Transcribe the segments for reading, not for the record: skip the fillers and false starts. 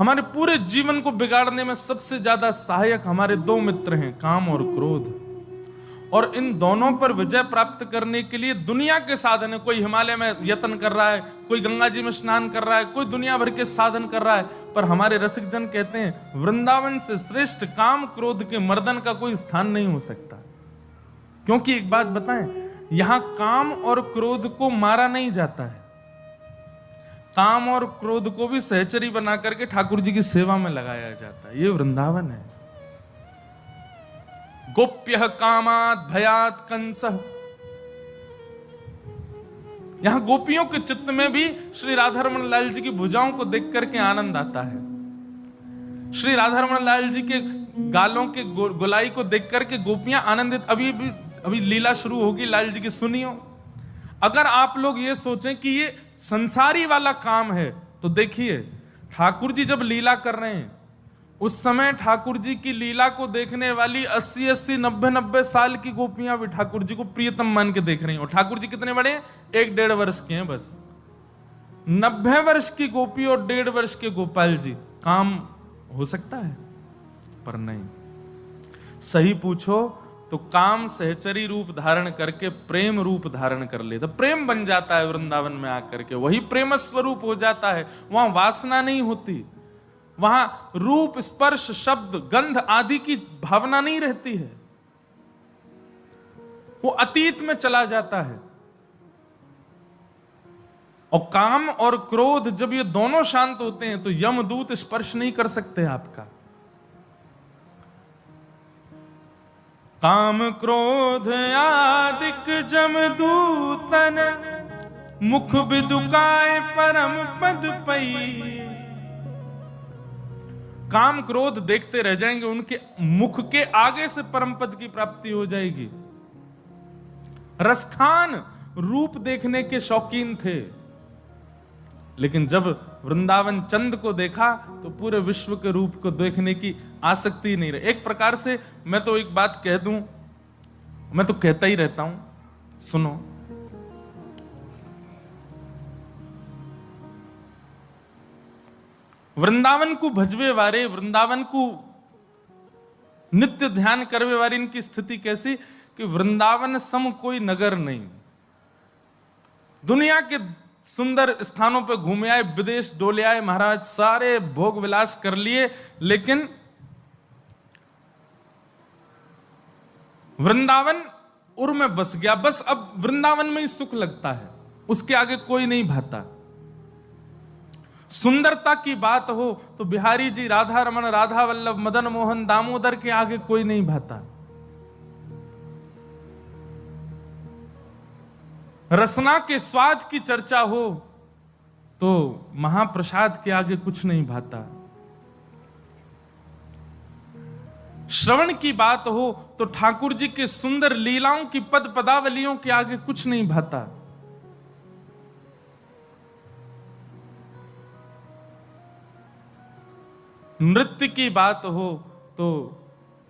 हमारे पूरे जीवन को बिगाड़ने में सबसे ज्यादा सहायक हमारे दो मित्र हैं, काम और क्रोध। और इन दोनों पर विजय प्राप्त करने के लिए दुनिया के साधन है। कोई हिमालय में यत्न कर रहा है, कोई गंगा जी में स्नान कर रहा है, कोई दुनिया भर के साधन कर रहा है, पर हमारे रसिक जन कहते हैं वृंदावन से श्रेष्ठ काम क्रोध के मर्दन का कोई स्थान नहीं हो सकता। क्योंकि एक बात बताएं, यहां काम और क्रोध को मारा नहीं जाता है, काम और क्रोध को भी सहचरी बना करके ठाकुर जी की सेवा में लगाया जाता है। ये वृंदावन है। गोप्य कामात भयात कंसः, यहां गोपियों के चित्त में भी श्री राधा रमण लाल जी की भुजाओं को देख करके आनंद आता है। श्री राधा रमण लाल जी के गालों के गोलाई को देख करके गोपियां आनंदित। अभी लीला शुरू होगी लाल जी की, सुनियो। अगर आप लोग ये सोचें कि ये संसारी वाला काम है, तो देखिए ठाकुर जी जब लीला कर रहे हैं उस समय ठाकुर जी की लीला को देखने वाली 80-80, 90-90 साल की गोपियां भी ठाकुर जी को प्रियतम मान के देख रही हैं। और ठाकुर जी कितने बड़े हैं? 1-1.5 वर्ष के हैं बस। 90 वर्ष की गोपी और 1.5 वर्ष के गोपाल जी, काम हो सकता है? पर नहीं। सही पूछो तो काम सहचरी रूप धारण करके प्रेम रूप धारण कर लेता, प्रेम बन जाता है वृंदावन में आकर के, वही प्रेम स्वरूप हो जाता है। वहां वासना नहीं होती, वहां रूप स्पर्श शब्द गंध आदि की भावना नहीं रहती है, वो अतीत में चला जाता है। और काम और क्रोध जब ये दोनों शांत होते हैं तो यमदूत स्पर्श नहीं कर सकते आपका। काम क्रोध आदिक जमदूतन, मुख बिदुकाए परम पद पई। काम क्रोध देखते रह जाएंगे, उनके मुख के आगे से परम पद की प्राप्ति हो जाएगी। रसखान रूप देखने के शौकीन थे, लेकिन जब वृंदावन चंद को देखा तो पूरे विश्व के रूप को देखने की आसक्ति नहीं रही। एक प्रकार से मैं तो एक बात कह दूं, मैं तो कहता ही रहता हूं, सुनो। वृंदावन को भजवे वारे, वृंदावन को नित्य ध्यान करवे वारी, इनकी स्थिति कैसी कि वृंदावन सम कोई नगर नहीं। दुनिया के सुंदर स्थानों पे घूमे आए, विदेश डोले आए महाराज, सारे भोग विलास कर लिए, लेकिन वृंदावन उर में बस गया। बस अब वृंदावन में ही सुख लगता है, उसके आगे कोई नहीं भाता। सुंदरता की बात हो तो बिहारी जी, राधा रमन, राधा वल्लभ, मदन मोहन, दामोदर के आगे कोई नहीं भाता। रसना के स्वाद की चर्चा हो तो महाप्रसाद के आगे कुछ नहीं भाता। श्रवण की बात हो तो ठाकुर जी के सुंदर लीलाओं की पद पदावलियों के आगे कुछ नहीं भाता। नृत्य की बात हो तो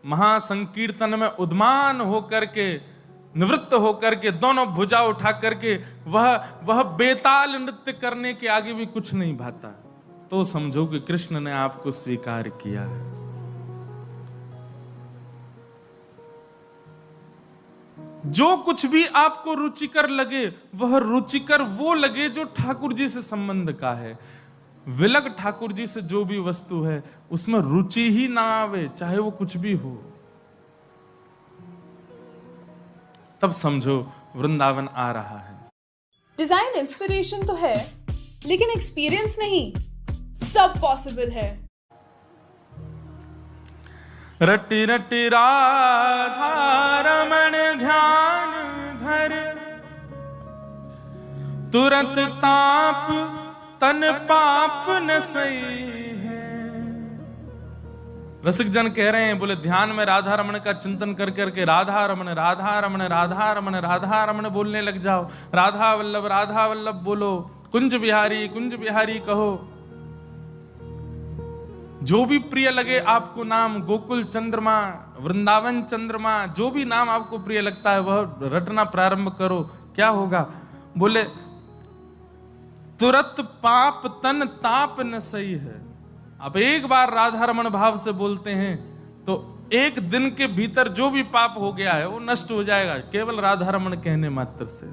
महासंकीर्तन में उद्मान होकर के, निवृत्त होकर के, दोनों भुजा उठा करके वह बेताल नृत्य करने के आगे भी कुछ नहीं भाता। तो समझो कि कृष्ण ने आपको स्वीकार किया है। जो कुछ भी आपको रुचिकर लगे वह रुचिकर वो लगे जो ठाकुर जी से संबंध का है। विलग ठाकुर जी से जो भी वस्तु है उसमें रुचि ही ना आवे, चाहे वो कुछ भी हो, तब समझो वृंदावन आ रहा है। डिजाइन इंस्पिरेशन तो है, लेकिन एक्सपीरियंस नहीं। सब पॉसिबल है। रटि रटि राधा रमण ध्यान धर, तुरंत ताप तन पाप न सही है। रसिक जन कह रहे हैं, बोले ध्यान में राधा रमण का चिंतन कर करके राधा रमण राधा रमण राधा रमण राधा रमण बोलने लग जाओ। राधा वल्लभ बोलो, कुंज बिहारी कहो। जो भी प्रिय लगे आपको नाम, गोकुल चंद्रमा, वृंदावन चंद्रमा, जो भी नाम आपको प्रिय लगता है वह रटना प्रारंभ करो। क्या होगा? बोले तुरत पाप तन ताप न सही है। आप एक बार राधा रमण भाव से बोलते हैं तो एक दिन के भीतर जो भी पाप हो गया है वो नष्ट हो जाएगा, केवल राधा रमण कहने मात्र से।